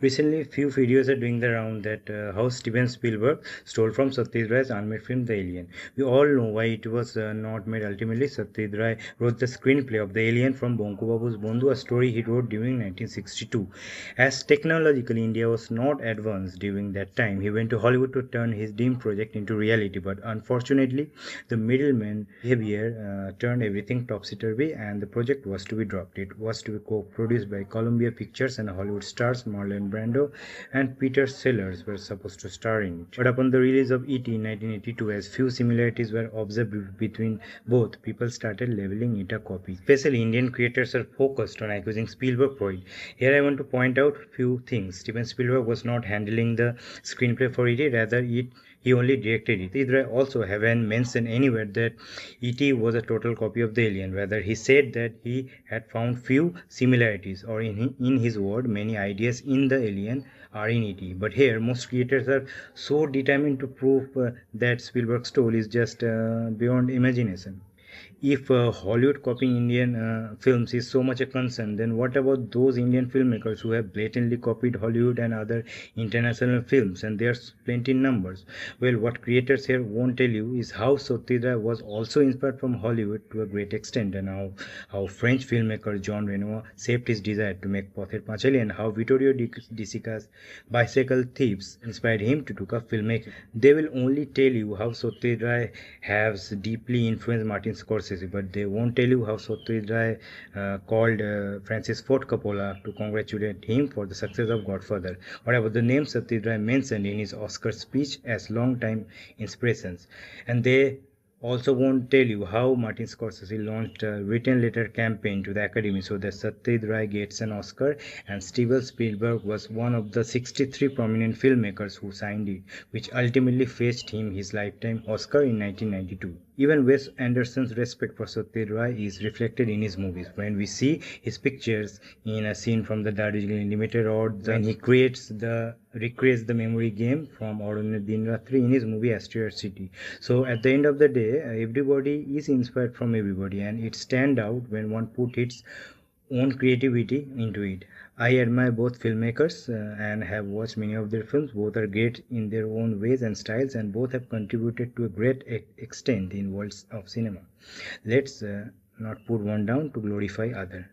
Recently, few videos are doing the round that how Steven Spielberg stole from Satyajit Ray's unmade film The Alien. We all know why it was not made ultimately. Satyajit Ray wrote the screenplay of The Alien from Bonku Babu's Bondhu, a story he wrote during 1962. As technologically India was not advanced during that time, he went to Hollywood to turn his dream project into reality. But unfortunately, the middleman behavior turned everything topsy-turvy, and the project was to be dropped. It was to be co-produced by Columbia Pictures, and Hollywood stars Marlon Brando and Peter Sellers were supposed to star in it. But upon the release of E.T. in 1982, as few similarities were observed between both, people started labeling it a copy. Especially Indian creators are focused on accusing Spielberg for it. Here I want to point out few things. Steven Spielberg was not handling the screenplay for E.T., rather he only directed it. Idra also haven't mentioned anywhere that E.T. was a total copy of the Alien. Rather, he said that he had found few similarities, or in his word, many ideas in the Alien are in E.T. But here, most creators are so determined to prove that Spielberg's story is just beyond imagination. If Hollywood copying Indian films is so much a concern, then what about those Indian filmmakers who have blatantly copied Hollywood and other international films? And there's plenty in numbers. Well, what creators here won't tell you is how Satyajit was also inspired from Hollywood to a great extent, and how French filmmaker Jean Reno shaped his desire to make Pather Panchali, and how Vittorio De Sica's Bicycle Thieves inspired him to take up filmmaking. They will only tell you how Satyajit has deeply influenced Martin Scorsese, but they won't tell you how Satyajit Ray called Francis Ford Coppola to congratulate him for the success of Godfather. What about the name Satyajit Ray mentioned in his Oscar speech as long-time inspirations? And they also won't tell you how Martin Scorsese launched a written letter campaign to the Academy so that Satyajit Ray gets an Oscar, and Steven Spielberg was one of the 63 prominent filmmakers who signed it, which ultimately fetched him his lifetime Oscar in 1992. Even Wes Anderson's respect for Satyajit Ray is reflected in his movies. When we see his pictures in a scene from the Darjeeling Limited, or when he recreates the memory game from Ordinary Din Ratri in his movie Asteroid City. So at the end of the day, everybody is inspired from everybody, and it stands out when one put its own creativity into it. I admire both filmmakers and have watched many of their films. Both are great in their own ways and styles, and both have contributed to a great extent in worlds of cinema. Let's not put one down to glorify other.